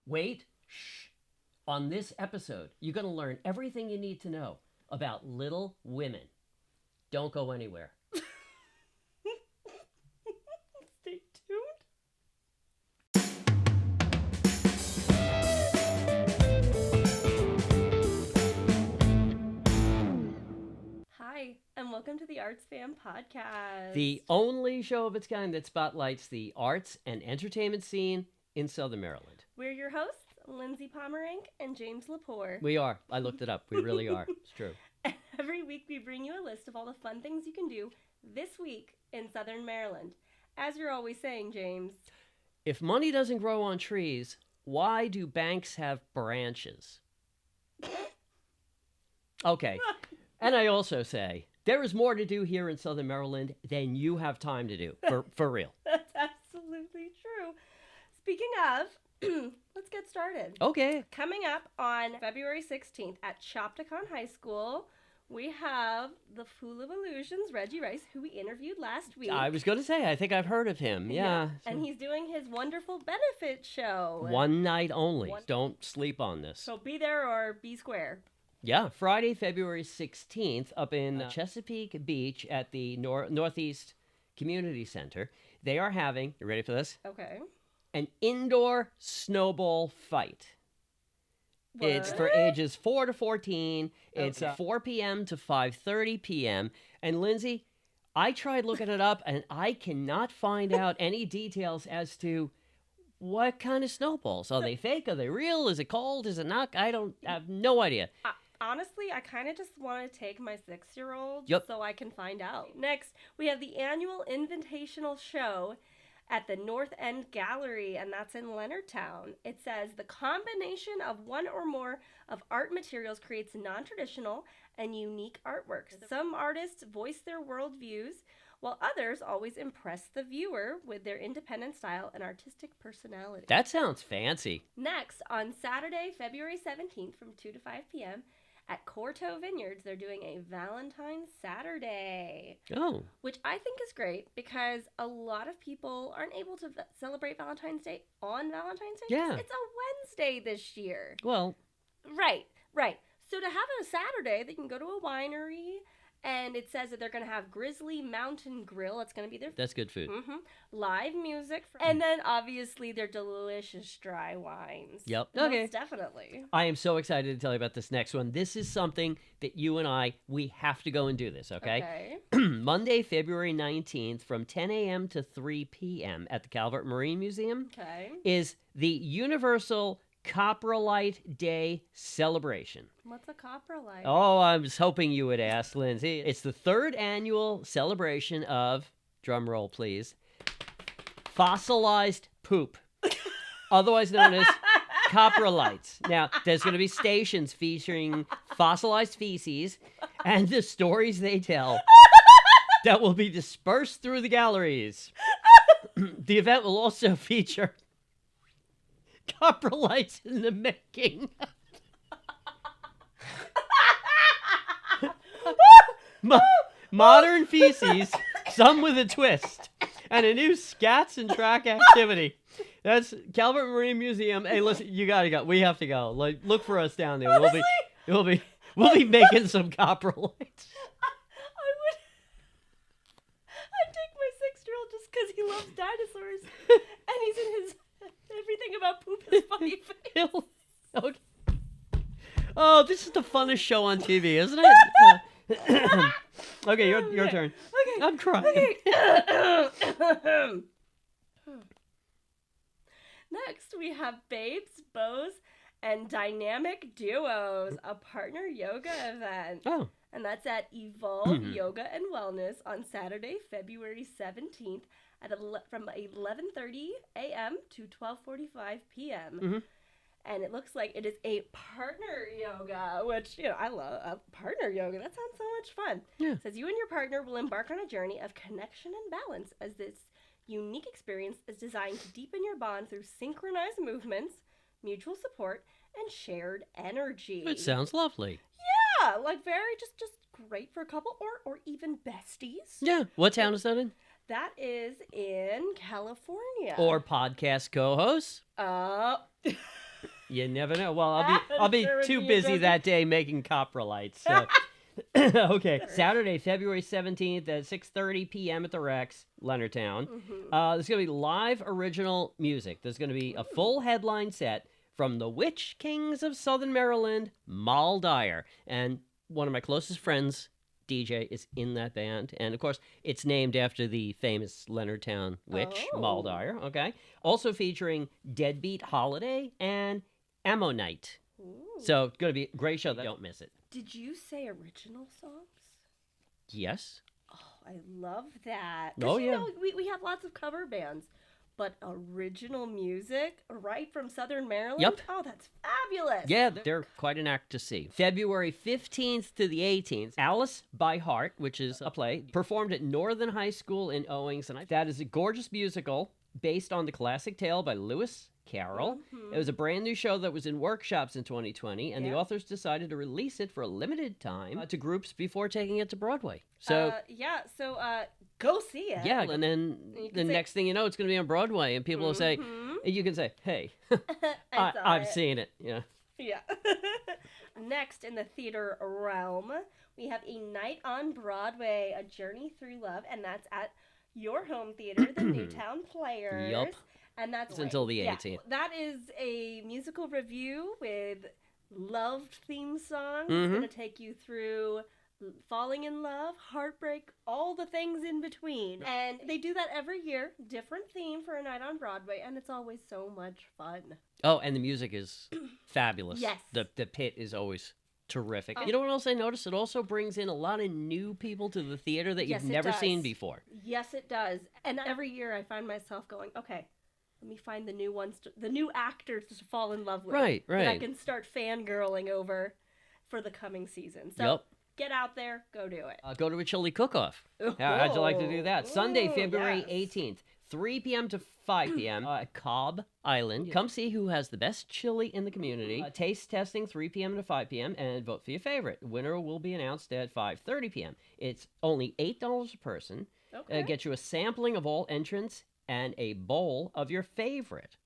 Wait, shh. On this episode, you're going to learn everything you need to know about Little Women. Don't go anywhere. Stay tuned. Hi, and welcome to the ArtsFam podcast. The only show of its kind that spotlights the arts and entertainment scene in Southern Maryland. We're your hosts, Lindsey, Pommerenck, and James LePore. We are. I looked it up. We really are. It's true. Every week we bring you a list of all the fun things you can do this week in Southern Maryland. As you're always saying, James. If money doesn't grow on trees, why do banks have branches? Okay. And I also say, there is more to do here in Southern Maryland than you have time to do, for real. That's absolutely true. Speaking of, let's get started. Okay. Coming up on February 16th at Chopticon High School, we have the Fool of Illusions, Reggie Rice, who we interviewed last week. I was going to say, I think I've heard of him. Yeah. And he's doing his wonderful benefit show. One night only. Don't sleep on this. So be there or be square. Yeah, Friday, February 16th, up in Chesapeake Beach at the Northeast Community Center. They are having, you ready for this? Okay. An indoor snowball fight. What? It's for ages 4 to 14. Okay. It's 4 p.m. to 5:30 p.m. And Lindsay, I tried looking it up, and I cannot find out any details as to what kind of snowballs. Are they fake? Are they real? Is it cold? Is it not? I have no idea. Honestly, I kind of just want to take my 6-year-old so I can find out. Next, we have the annual invitational show at the North End Gallery, and that's in Leonardtown. It says, the combination of one or more of art materials creates non-traditional and unique artworks. Some artists voice their worldviews, while others always impress the viewer with their independent style and artistic personality. That sounds fancy. Next, on Saturday, February 17th from 2 to 5 p.m., at Corto Vineyards, they're doing a Valentine's Saturday. Oh. Which I think is great because a lot of people aren't able to celebrate Valentine's Day on Valentine's Day. Yeah. It's a Wednesday this year. Well. Right. So to have a Saturday that you can go to a winery, and it says that they're going to have Grizzly Mountain Grill. It's going to be their... That's good food. Mm-hmm. Live music. And then, obviously, their delicious dry wines. Yep. Most Okay. definitely. I am so excited to tell you about this next one. This is something that you and we have to go and do this, okay? Monday, February 19th from 10 a.m. to 3 p.m. at the Calvert Marine Museum is the Universal Coprolite Day Celebration. What's a coprolite? Oh, I was hoping you would ask, Lindsay. It's the third annual celebration of, drum roll please, fossilized poop, otherwise known as coprolites. Now, there's going to be stations featuring fossilized feces and the stories they tell that will be dispersed through the galleries. The event will also feature coprolites in the making. Modern feces, some with a twist, and a new scats and track activity. That's Calvert Marine Museum. Hey, listen, you gotta go. We have to go. Like, look for us down there. Honestly? We'll be making some coprolites. I'd take my 6-year-old just because he loves dinosaurs, and he's in his everything about poop is funny face. Okay. Oh, this is the funnest show on TV, isn't it? Okay, your turn. Okay. I'm crying. Okay. Next, we have Babes, Bows, and Dynamic Duos, a partner yoga event. Oh. And that's at Evolve Yoga and Wellness on Saturday, February 17th from 11:30 a.m. to 12:45 p.m. Mm-hmm. And it looks like it is a partner yoga, which, I love. Partner yoga, that sounds so much fun. Yeah. It says you and your partner will embark on a journey of connection and balance as this unique experience is designed to deepen your bond through synchronized movements, mutual support, and shared energy. It sounds lovely. Yeah, like very just great for a couple or even besties. Yeah. What town is that in? That is in California. Or podcast co-hosts. You never know. Well, I'll be too busy that day making coprolites. So. Okay, Saturday, February 17th at 6:30 p.m. at the Rex, Leonardtown. There's going to be live original music. There's going to be a full headline set from the Witch Kings of Southern Maryland, Mal Dyer. And one of my closest friends, DJ, is in that band. And, of course, it's named after the famous Leonardtown witch, Mal Dyer. Okay. Also featuring Deadbeat Holiday and Ammonite. So it's going to be a great show. Don't miss it. Did you say original songs? Yes. Oh, I love that. Oh, yeah. You know, we have lots of cover bands, but original music right from Southern Maryland? Yep. Oh, that's fabulous. Yeah, they're quite an act to see. February 15th to the 18th, Alice by Heart, which is a play, performed at Northern High School in Owings. And that is a gorgeous musical based on the classic tale by Lewis Carroll. It was a brand new show that was in workshops in 2020, and the authors decided to release it for a limited time to groups before taking it to Broadway. So go see it. Yeah, and then the next thing you know, it's going to be on Broadway, and people will say, you can say, hey, I've seen it. Yeah. Next, in the theater realm, we have A Night on Broadway, A Journey Through Love, and that's at your home theater, the Newtown Players. Yup. And that's until the 18th. Yeah, that is a musical review with loved theme songs. It's going to take you through falling in love, heartbreak, all the things in between. And they do that every year, different theme for A Night on Broadway, and it's always so much fun. Oh, and the music is fabulous. Yes. The pit is always terrific. You know what else I noticed? It also brings in a lot of new people to the theater that you've never seen before. Yes, it does. And every year I find myself going, okay, let me find the new ones, the new actors to fall in love with. Right. That I can start fangirling over for the coming season. So get out there, go do it. Go to a chili cook-off. How'd you like to do that? Sunday, February 18th, 3 p.m. to 5 p.m. At Cobb Island. Come see who has the best chili in the community. Taste testing, 3 p.m. to 5 p.m. And vote for your favorite. Winner will be announced at 5:30 p.m. It's only $8 a person. Get you a sampling of all entrants and a bowl of your favorite.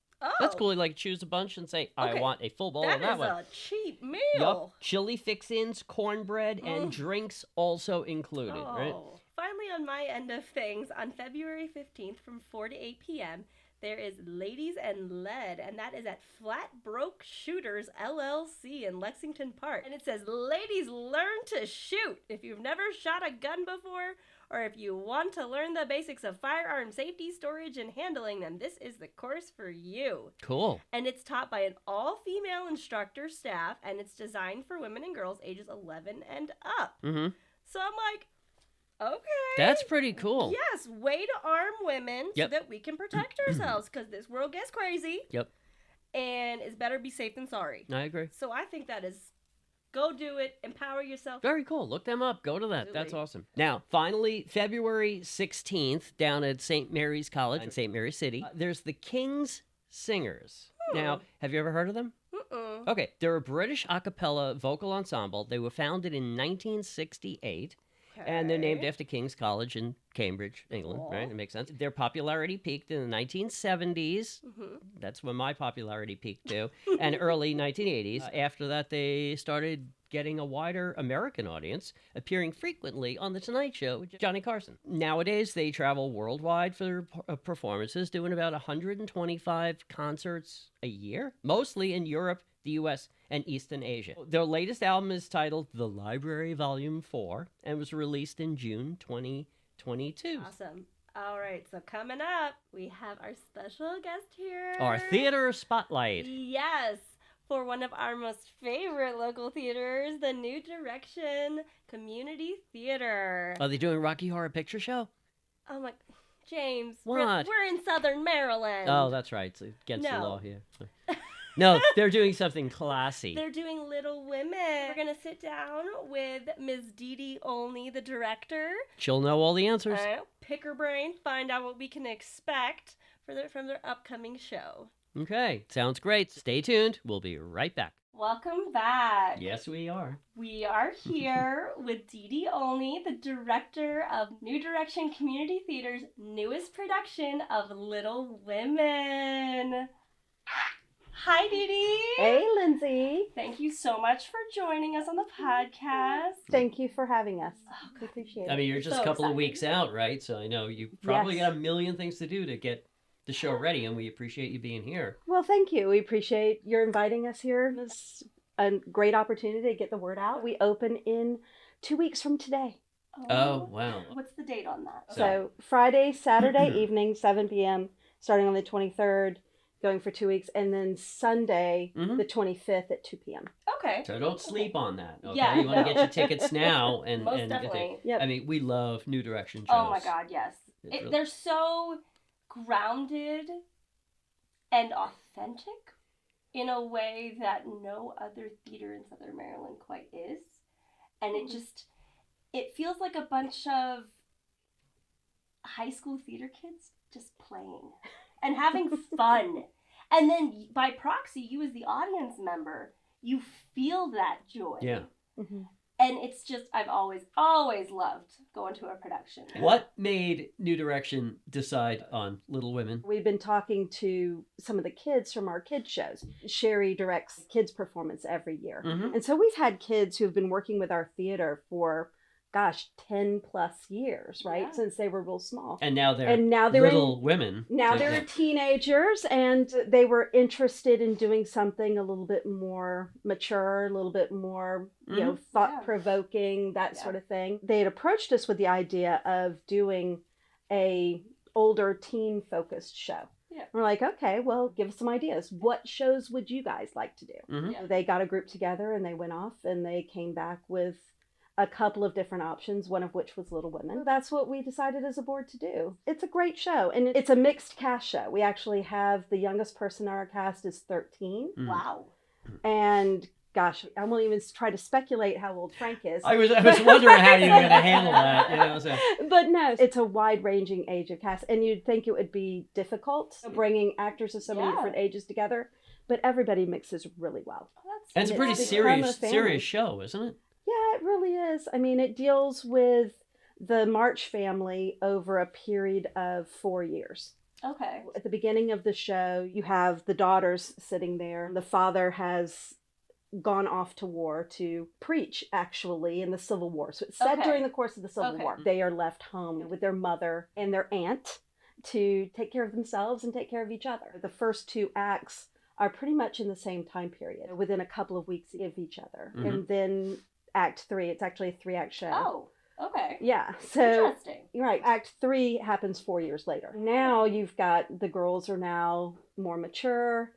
That's cool. You like choose a bunch and say, I want a full bowl of that one. That is a cheap meal. Yup. Chili fix-ins, cornbread, and drinks also included. Right? Finally, on my end of things, on February 15th from 4 to 8 p.m., there is Ladies and Lead, and that is at Flat Broke Shooters, LLC in Lexington Park. And it says, ladies, learn to shoot. If you've never shot a gun before, or if you want to learn the basics of firearm safety, storage, and handling, then this is the course for you. Cool. And it's taught by an all-female instructor staff, and it's designed for women and girls ages 11 and up. So I'm like, okay. That's pretty cool. Yes, way to arm women so that we can protect ourselves, because this world gets crazy. And it's better be safe than sorry. I agree. So I think that is... Go do it. Empower yourself. Very cool. Look them up. Go to that. Absolutely. That's awesome. Now, finally, February 16th, down at St. Mary's College in St. Mary's City, there's the King's Singers. Now, have you ever heard of them? Okay. They're a British a cappella vocal ensemble. They were founded in 1968. And they're named after King's College in Cambridge, England, right? It makes sense. Their popularity peaked in the 1970s. That's when my popularity peaked too. And early 1980s. After that, they started getting a wider American audience, appearing frequently on The Tonight Show with Johnny Carson. Nowadays, they travel worldwide for their performances, doing about 125 concerts a year, mostly in Europe, the U.S., and Eastern Asia. Their latest album is titled The Library Volume 4 and was released in June 2022. Awesome. All right, so coming up, we have our special guest here. Our theater spotlight. Yes, for one of our most favorite local theaters, the New Direction Community Theater. Are they doing Rocky Horror Picture Show? Oh my... James, what? We're in Southern Maryland. Oh, that's right. It's against the law here. No, they're doing something classy. They're doing Little Women. We're going to sit down with Ms. Didi Olney, the director. She'll know all the answers. Pick her brain, find out what we can expect from their upcoming show. Okay, sounds great. Stay tuned. We'll be right back. Welcome back. Yes, we are. We are here with Didi Olney, the director of New Direction Community Theater's newest production of Little Women. Hi, Didi. Hey, Lindsey. Thank you so much for joining us on the podcast. Thank you for having us. We appreciate it. I mean, you're just So a couple of excited. weeks out, right? So I know you probably Yes. got a million things to do to get the show ready, and we appreciate you being here. Well, thank you. We appreciate your inviting us here. It's a great opportunity to get the word out. We open in 2 weeks from today. Oh, wow. What's the date on that? So Friday, Saturday evening, 7 p.m., starting on the 23rd, going for 2 weeks, and then Sunday, the 25th at 2 p.m. Okay. So don't sleep on that, okay? Yeah, You want to no. get your tickets now. And Most and definitely. Yep. I mean, we love New Direction shows. Oh my God, yes. It's really- They're so grounded and authentic in a way that no other theater in Southern Maryland quite is. And it feels like a bunch of high school theater kids just playing and having fun. And then by proxy, you as the audience member, you feel that joy. Yeah. Mm-hmm. And it's just, I've always loved going to a production. What made New Direction decide on Little Women? We've been talking to some of the kids from our kids shows. Sherry directs kids performance every year. Mm-hmm. And so we've had kids who've been working with our theater for, 10 plus years, right? Yeah. Since they were real small. And now they're Little Women. Now they're teenagers, and they were interested in doing something a little bit more mature, a little bit more, thought-provoking, that sort of thing. They had approached us with the idea of doing a older teen-focused show. Yeah. We're like, okay, well, give us some ideas. What shows would you guys like to do? Mm-hmm. Yeah. They got a group together, and they went off, and they came back with a couple of different options, one of which was Little Women. That's what we decided as a board to do. It's a great show, and it's a mixed cast show. We actually have the youngest person in our cast is 13. Mm. Wow. And gosh, I won't even try to speculate how old Frank is. I was wondering how you were going to handle that. So. But no, it's a wide-ranging age of cast, and you'd think it would be difficult bringing actors of so many different ages together, but everybody mixes really well. And it's a pretty serious show, isn't it? Yeah, it really is. I mean, it deals with the March family over a period of 4 years. Okay. At the beginning of the show, you have the daughters sitting there. The father has gone off to war to preach, actually, in the Civil War. So it's set during the course of the Civil War. They are left home with their mother and their aunt to take care of themselves and take care of each other. The first two acts are pretty much in the same time period, within a couple of weeks of each other. Mm-hmm. And then Act 3, it's actually a 3-act show. Oh, okay. Yeah, so Interesting. right, Act 3 happens 4 years later. Now you've got the girls are now more mature,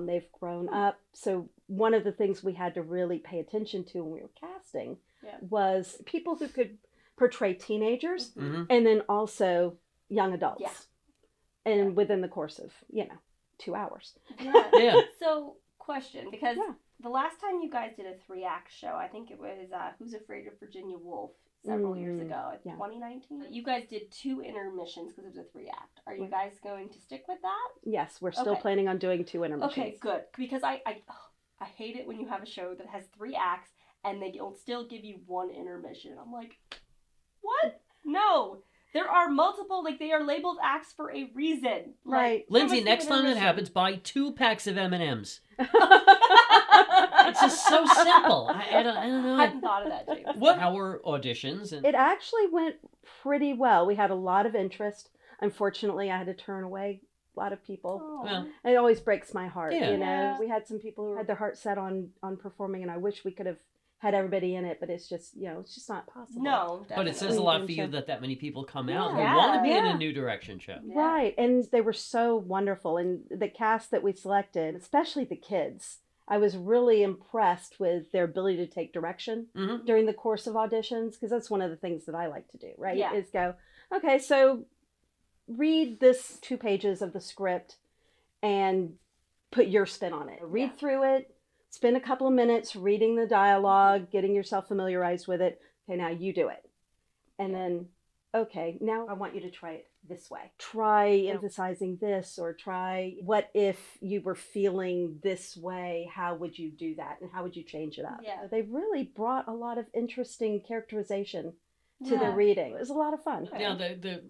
they've grown up. So one of the things we had to really pay attention to when we were casting was people who could portray teenagers and then also young adults. Yeah. And within the course of 2 hours. Yeah. So, question, because the last time you guys did a 3-act show, I think it was Who's Afraid of Virginia Woolf several years ago, 2019. You guys did 2 intermissions because it was a 3-act. Are you guys going to stick with that? Yes, we're still planning on doing 2 intermissions. Okay, good. Because I hate it when you have a show that has 3 acts and they don't still give you 1 intermission. I'm like, what? No. There are multiple, they are labeled acts for a reason. Right. Lindsey, next time that happens, buy 2 packs of M&Ms. It's just so simple. I don't know. I hadn't thought of that, James. How were auditions? It actually went pretty well. We had a lot of interest. Unfortunately, I had to turn away a lot of people. Well, it always breaks my heart, Yeah. We had some people who had their heart set on performing, and I wish we could have had everybody in it, but it's just, it's just not possible. No, definitely. but it says a lot for you that many people come out who Yeah. want to be in Yeah. a New Direction show. Yeah. Right, and they were so wonderful, and the cast that we selected, especially the kids, I was really impressed with their ability to take direction during the course of auditions, because that's one of the things that I like to do, right? Yeah. Is go, okay, so read this 2 pages of the script and put your spin on it. Read through it, spend a couple of minutes reading the dialogue, getting yourself familiarized with it. Okay, now you do it. And then, okay, now I want you to try it this way. Try emphasizing this, or try, what if you were feeling this way? How would you do that? And how would you change it up? Yeah. They really brought a lot of interesting characterization to the reading. It was a lot of fun. Now, the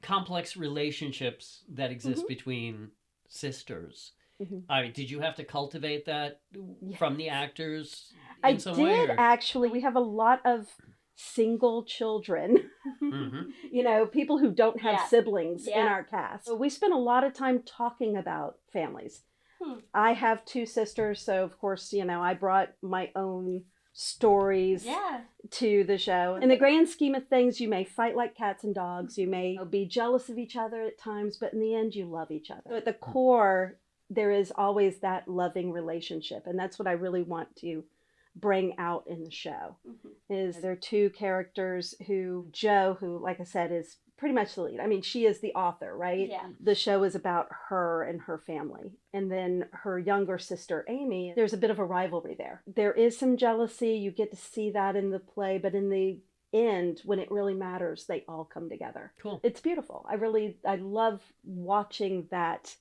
complex relationships that exist between sisters, I mean, did you have to cultivate that from the actors? I did, actually. We have a lot of single children, you know, people who don't have siblings in our cast. So we spent a lot of time talking about families. I have 2 sisters, so of course, you know, I brought my own stories to the show. In the grand scheme of things, you may fight like cats and dogs, you may be jealous of each other at times, but in the end, you love each other. So at the core, there is always that loving relationship, and that's what I really want to bring out in the show. Is there are 2 characters who, Jo, who, like I said, is pretty much the lead. I mean, she is the author, right? Yeah. The show is about her and her family. And then her younger sister, Amy, there's a bit of a rivalry there. There is some jealousy. You get to see that in the play, but in the end, when it really matters, they all come together. Cool. It's beautiful. I love watching that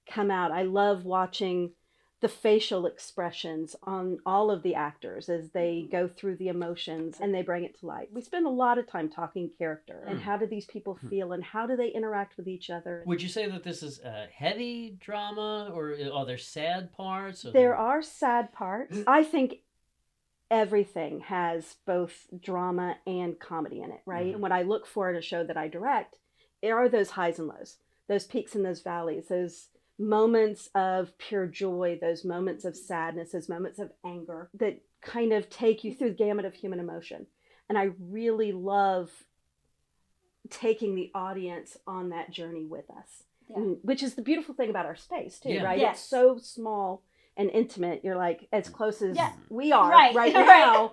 come out. I love watching the facial expressions on all of the actors as they go through the emotions and they bring it to life. We spend a lot of time talking character and how do these people feel and how do they interact with each other. Would you say that this is a heavy drama, or are there sad parts? There are sad parts. I think everything has both drama and comedy in it, right? And what I look for in a show that I direct are those highs and lows, those peaks and those valleys, those moments of pure joy, those moments of sadness, those moments of anger that kind of take you through the gamut of human emotion. And I really love taking the audience on that journey with us, which is the beautiful thing about our space too, right? It's so small and intimate. You're like as close as we are right now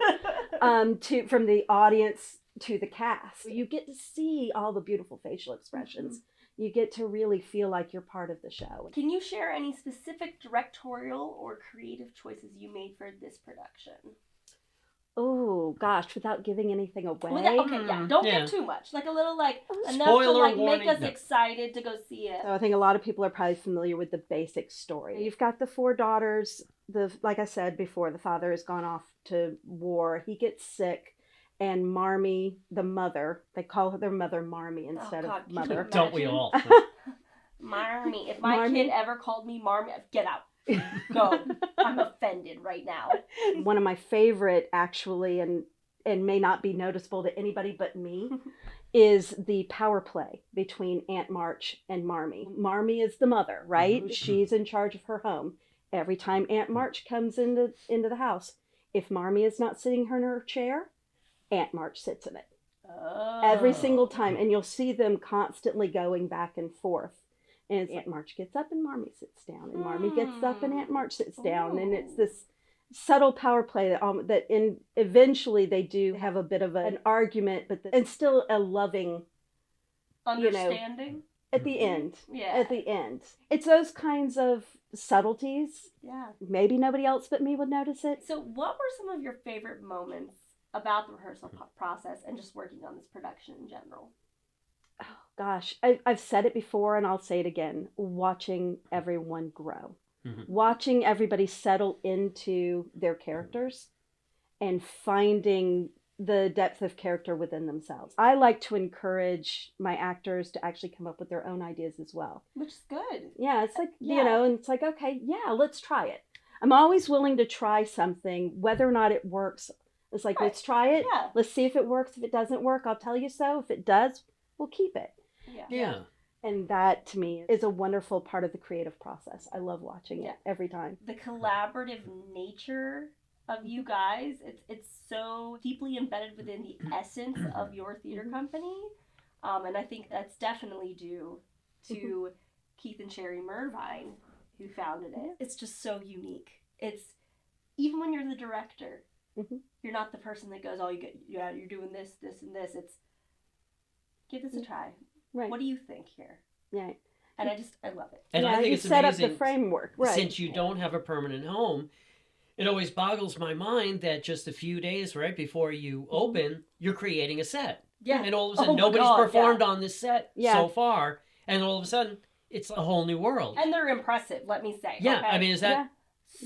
from the audience to the cast. You get to see all the beautiful facial expressions. You get to really feel like you're part of the show. Can you share any specific directorial or creative choices you made for this production? Oh, gosh, without giving anything away. Don't get too much. Like a little, enough to make us excited to go see it. So I think a lot of people are probably familiar with the basic story. You've got the 4 daughters. Like I said before, the father has gone off to war. He gets sick. And Marmee, the mother, they call her their mother Marmee instead of mother. Don't we all? Marmee. If my kid ever called me Marmee, get out. Go. I'm offended right now. One of my favorite, actually, and may not be noticeable to anybody but me, is the power play between Aunt March and Marmee. Marmee is the mother, right? She's in charge of her home. Every time Aunt March comes into the house, if Marmee is not sitting in her chair, Aunt March sits in it. Every single time. And you'll see them constantly going back and forth. And Aunt March gets up and Marmee sits down. And Marmee gets up and Aunt March sits down. And it's this subtle power play that eventually they do have a bit of an argument, and still a loving understanding. At the end. At the end. It's those kinds of subtleties. Maybe nobody else but me would notice it. So what were some of your favorite moments about the rehearsal process and just working on this production in general? Oh, gosh, I've said it before and I'll say it again. Watching everyone grow. Watching everybody settle into their characters and finding the depth of character within themselves. I like to encourage my actors to actually come up with their own ideas as well. Which is good. Yeah, it's like, and it's like, okay, let's try it. I'm always willing to try something, whether or not it works. It's like, let's try it. Let's see if it works. If it doesn't work, I'll tell you so. If it does, we'll keep it. And that, to me, is a wonderful part of the creative process. I love watching it every time. The collaborative nature of you guys, it's so deeply embedded within the essence of your theater company. And I think that's definitely due to Keith and Sherry Mervine, who founded it. It's just so unique. It's, even when you're the director, you're not the person that goes, you're doing this, this, and this. It's, give this a try. Right. What do you think here? Right. And I love it. And I think it's set amazing, up the framework. Right. Since you don't have a permanent home, it always boggles my mind that just a few days before you open, you're creating a set. Yeah. And all of a sudden, nobody's performed on this set so far. And all of a sudden, it's a whole new world. And they're impressive, let me say. Yeah, okay? I mean, is that... Yeah.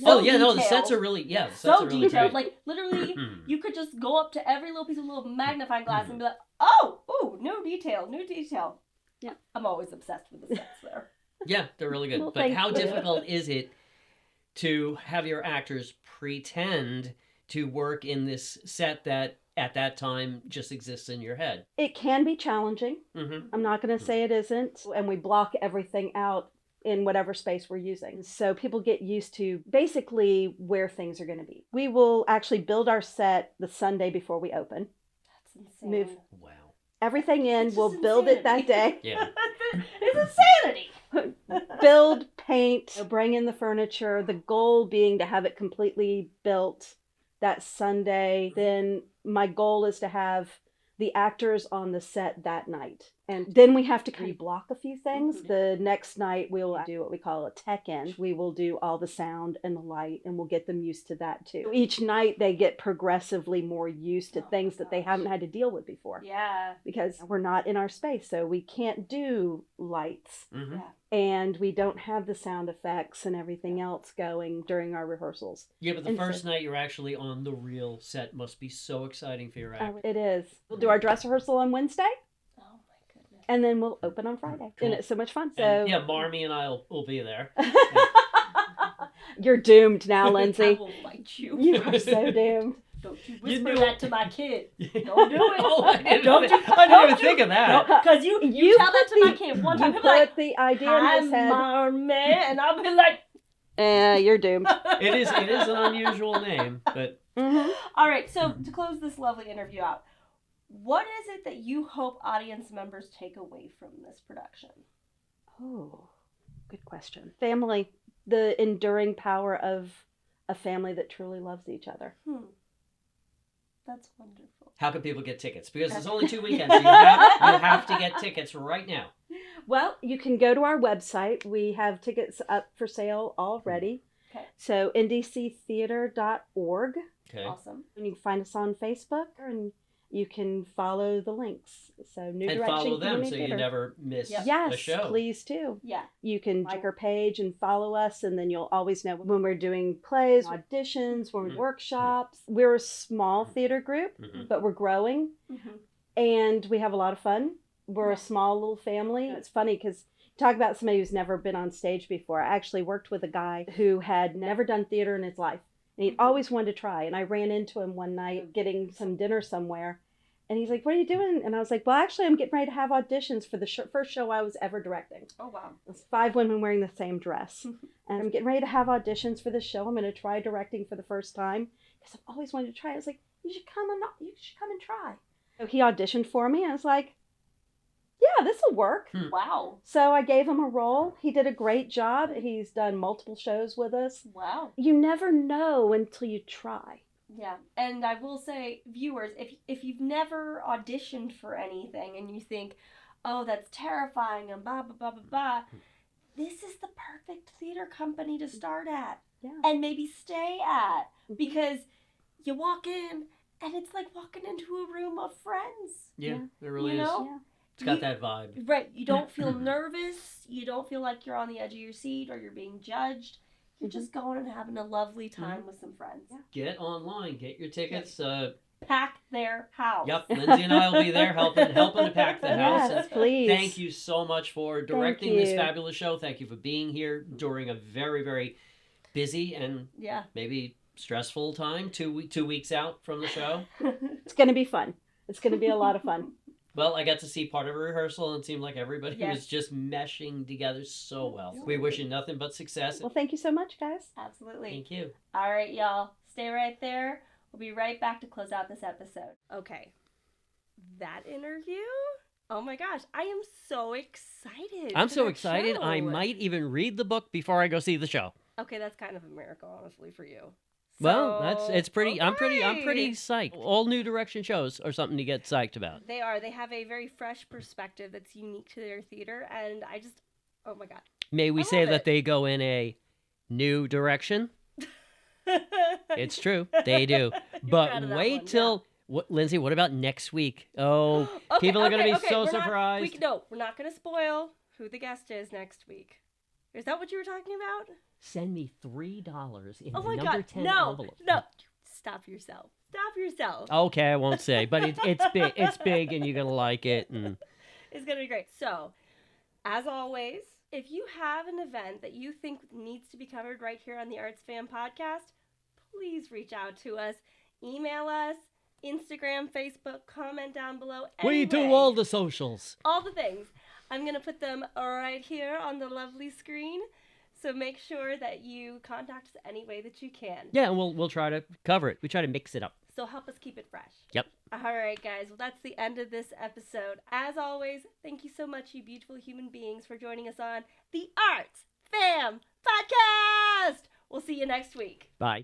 So detailed. The sets are really, so detailed. Like, literally, you could just go up to every little piece of little magnifying glass and be like, new detail. Yeah. I'm always obsessed with the sets there. Yeah, they're really good. Well, but how difficult is it to have your actors pretend to work in this set that at that time just exists in your head. It can be challenging. Mm-hmm. I'm not going to say it isn't. And we block everything out in whatever space we're using. So people get used to basically where things are going to be. We will actually build our set the Sunday before we open. That's insane. Move Wow. everything in. We'll build it that day. Yeah. It's insanity. Build, paint, bring in the furniture. The goal being to have it completely built that Sunday. Then my goal is to have the actors on the set that night. And then we have to kind of block a few things. Mm-hmm. The next night we'll do what we call a tech-in. We will do all the sound and the light, and we'll get them used to that too. Each night they get progressively more used to things that they haven't had to deal with before. Yeah. Because we're not in our space, so we can't do lights. Mm-hmm. Yeah. And we don't have the sound effects and everything else going during our rehearsals. Yeah, but the first night you're actually on the real set must be so exciting for your actors. It is. We'll do our dress rehearsal on Wednesday. Oh my goodness. And then we'll open on Friday. Cool. And it's so much fun. So And, yeah, Marmee and I will be there. You're doomed now, I Lindsey. will fight you. You are so doomed. Don't you You whisper knew that it. to my kid. Don't do it. Oh, I didn't, Don't you- I didn't even think of that. Because you tell that to my kid one time. You He'll put be like, the idea hi, in his head. Marmee. And I'll be like, You're doomed. It is an unusual name, but Mm-hmm. all right, so to close this lovely interview out, what is it that you hope audience members take away from this production? Oh, good question. Family, the enduring power of a family that truly loves each other. That's wonderful. how can people get tickets? Because it's only 2 weekends, so you have to get tickets right now. Well, you can go to our website. We have tickets up for sale already. Okay. So ndctheater.org. Okay. Awesome. And you can find us on Facebook, and you can follow the links. So New And Direction follow them Community so Theater. you never miss a Yes, show. please do. Yeah. You can like our page and follow us, and then you'll always know when we're doing plays, auditions, when we're workshops. We're a small theater group, but we're growing, and we have a lot of fun. We're a small little family. It's funny because talk about somebody who's never been on stage before. I actually worked with a guy who had never done theater in his life, and he'd always wanted to try. And I ran into him one night getting some dinner somewhere, and he's like, "What are you doing?" And I was like, "Well, actually, I'm getting ready to have auditions for the first show I was ever directing." Oh, wow. It was 5 women wearing the same dress. And I'm getting ready to have auditions for the show. I'm going to try directing for the first time because I've always wanted to try. I was like, you should come and try. So he auditioned for me. I was like, yeah, this will work. Wow. So I gave him a role. He did a great job. He's done multiple shows with us. Wow. You never know until you try. Yeah, and I will say, viewers, if you've never auditioned for anything and you think, oh, that's terrifying and blah, blah, blah, blah, blah, this is the perfect theater company to start at and maybe stay at, because you walk in and it's like walking into a room of friends. Yeah, it really you is. know? Yeah. It's got that vibe. Right, you don't feel nervous, you don't feel like you're on the edge of your seat or you're being judged. You're just going and having a lovely time with some friends. Get online, get your tickets. Pack their house. Yep, Lindsey and I will be there helping to pack the house. Yes, And please. thank you so much for directing this you. fabulous show. Thank you for being here during a very, very busy and maybe stressful time. 2 weeks out from the show. It's going to be fun. It's going to be a lot of fun. Well, I got to see part of a rehearsal, and it seemed like everybody Yes. was just meshing together so well. We wish you nothing but success. Well, thank you so much, guys. Absolutely. Thank you. All right, y'all. Stay right there. We'll be right back to close out this episode. Okay. That interview? Oh my gosh. I am so excited. I'm for so that excited. show. I might even read the book before I go see the show. Okay, that's kind of a miracle, honestly, for you. Well, it's pretty. I'm pretty okay. psyched. All New Direction shows are something to get psyched about. They are. They have a very fresh perspective that's unique to their theater, and I just, oh my god. May we I say love that it. they go in a new direction? It's true, they do. You're But proud of that wait one, till Lindsay. What about next week? Oh, people are going to be so surprised. We're not going to spoil who the guest is next week. Is that what you were talking about? Send me $3 in Oh the my number god! 10 No, envelope. no! Stop yourself! Stop yourself! Okay, I won't say, but it's big. It's big, and you're gonna like it. And It's gonna be great. So, as always, If you have an event that you think needs to be covered right here on the ArtsFam podcast, please reach out to us. Email us, Instagram, Facebook, comment down below. We do all the socials. All the things. I'm going to put them right here on the lovely screen. So make sure that you contact us any way that you can. Yeah, and we'll try to cover it. We try to mix it up. So help us keep it fresh. Yep. All right, guys. Well, that's the end of this episode. As always, thank you so much, you beautiful human beings, for joining us on the Arts Fam Podcast. We'll see you next week. Bye.